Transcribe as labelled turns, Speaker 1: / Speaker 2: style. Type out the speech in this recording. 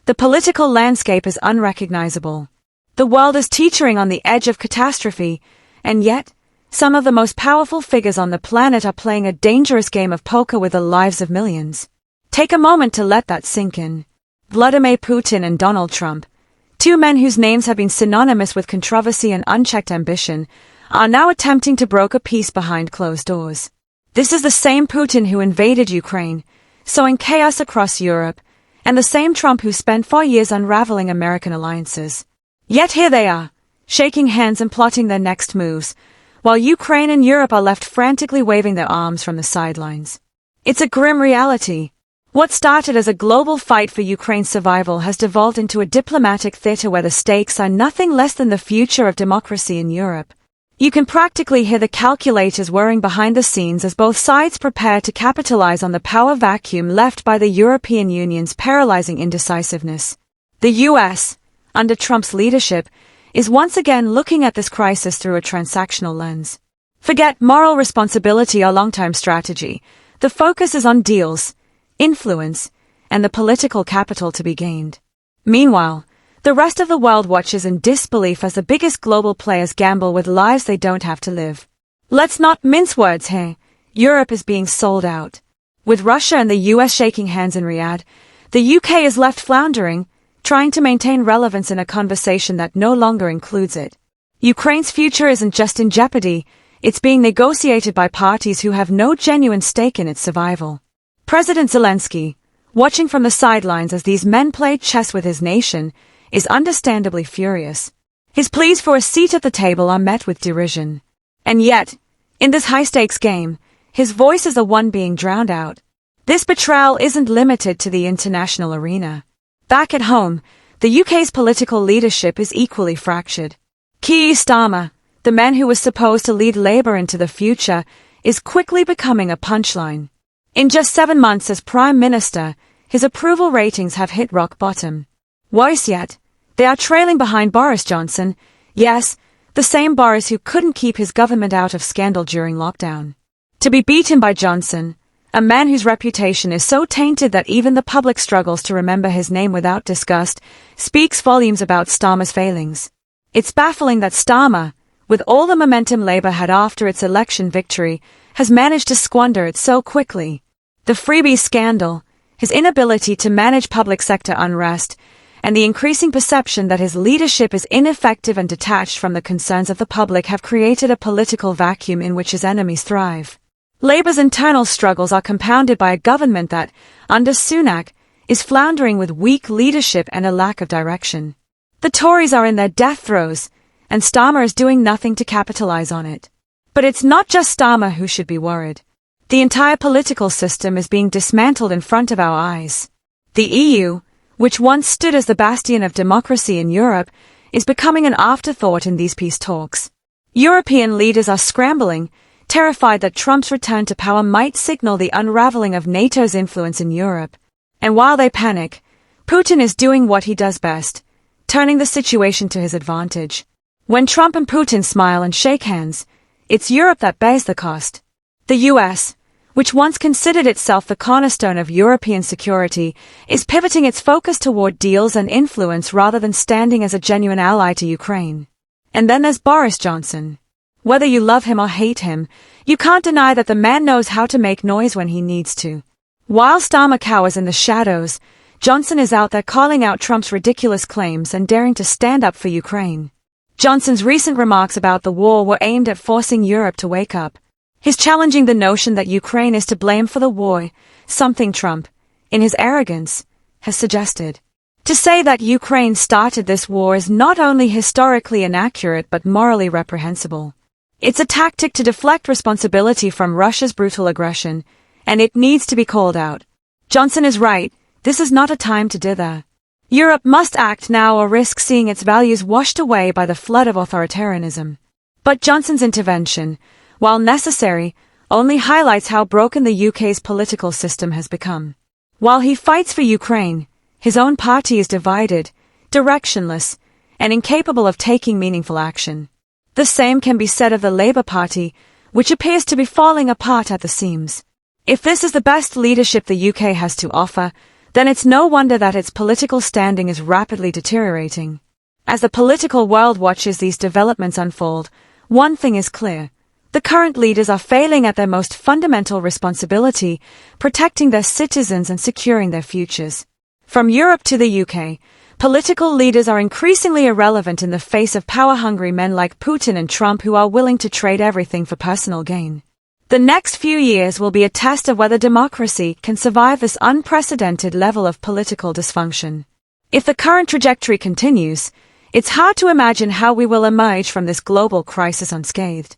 Speaker 1: The political landscape is unrecognizable. The world is teetering on the edge of catastrophe, and yet, some of the most powerful figures on the planet are playing a dangerous game of poker with the lives of millions. Take a moment to let that sink in. Vladimir Putin and Donald Trump, two men whose names have been synonymous with controversy and unchecked ambition, are now attempting to broker peace behind closed doors. This is the same Putin who invaded Ukraine, sowing chaos across Europe, and the same Trump who spent 4 years unraveling American alliances. Yet here they are, shaking hands and plotting their next moves, while Ukraine and Europe are left frantically waving their arms from the sidelines. It's a grim reality. What started as a global fight for Ukraine's survival has devolved into a diplomatic theater where the stakes are nothing less than the future of democracy in Europe. You can practically hear the calculators whirring behind the scenes as both sides prepare to capitalize on the power vacuum left by the European Union's paralyzing indecisiveness. The US, under Trump's leadership, is once again looking at this crisis through a transactional lens. Forget moral responsibility or long-term strategy. The focus is on deals, influence, and the political capital to be gained. Meanwhile, the rest of the world watches in disbelief as the biggest global players gamble with lives they don't have to live. Let's not mince words here. Europe is being sold out. With Russia and the US shaking hands in Riyadh, the UK is left floundering, trying to maintain relevance in a conversation that no longer includes it. Ukraine's future isn't just in jeopardy, it's being negotiated by parties who have no genuine stake in its survival. President Zelensky, watching from the sidelines as these men played chess with his nation, is understandably furious. His pleas for a seat at the table are met with derision. And yet, in this high-stakes game, his voice is the one being drowned out. This betrayal isn't limited to the international arena. Back at home, the UK's political leadership is equally fractured. Keir Starmer, the man who was supposed to lead Labour into the future, is quickly becoming a punchline. In just 7 months as Prime Minister, his approval ratings have hit rock bottom. Worse yet, they are trailing behind Boris Johnson, yes, the same Boris who couldn't keep his government out of scandal during lockdown. To be beaten by Johnson, a man whose reputation is so tainted that even the public struggles to remember his name without disgust, speaks volumes about Starmer's failings. It's baffling that Starmer, with all the momentum Labour had after its election victory, has managed to squander it so quickly. The freebie scandal, his inability to manage public sector unrest, and the increasing perception that his leadership is ineffective and detached from the concerns of the public have created a political vacuum in which his enemies thrive. Labour's internal struggles are compounded by a government that, under Sunak, is floundering with weak leadership and a lack of direction. The Tories are in their death throes, and Starmer is doing nothing to capitalize on it. But it's not just Starmer who should be worried. The entire political system is being dismantled in front of our eyes. The EU, which once stood as the bastion of democracy in Europe, is becoming an afterthought in these peace talks. European leaders are scrambling, terrified that Trump's return to power might signal the unraveling of NATO's influence in Europe. And while they panic, Putin is doing what he does best, turning the situation to his advantage. When Trump and Putin smile and shake hands, it's Europe that bears the cost. The US, which once considered itself the cornerstone of European security, is pivoting its focus toward deals and influence rather than standing as a genuine ally to Ukraine. And then there's Boris Johnson. Whether you love him or hate him, you can't deny that the man knows how to make noise when he needs to. While Starmer cowers in the shadows, Johnson is out there calling out Trump's ridiculous claims and daring to stand up for Ukraine. Johnson's recent remarks about the war were aimed at forcing Europe to wake up. He's challenging the notion that Ukraine is to blame for the war, something Trump, in his arrogance, has suggested. To say that Ukraine started this war is not only historically inaccurate but morally reprehensible. It's a tactic to deflect responsibility from Russia's brutal aggression, and it needs to be called out. Johnson is right, this is not a time to dither. Europe must act now or risk seeing its values washed away by the flood of authoritarianism. But Johnson's intervention, while necessary, only highlights how broken the UK's political system has become. While he fights for Ukraine, his own party is divided, directionless, and incapable of taking meaningful action. The same can be said of the Labour Party, which appears to be falling apart at the seams. If this is the best leadership the UK has to offer, then it's no wonder that its political standing is rapidly deteriorating. As the political world watches these developments unfold, one thing is clear. The current leaders are failing at their most fundamental responsibility, protecting their citizens and securing their futures. From Europe to the UK, political leaders are increasingly irrelevant in the face of power-hungry men like Putin and Trump who are willing to trade everything for personal gain. The next few years will be a test of whether democracy can survive this unprecedented level of political dysfunction. If the current trajectory continues, it's hard to imagine how we will emerge from this global crisis unscathed.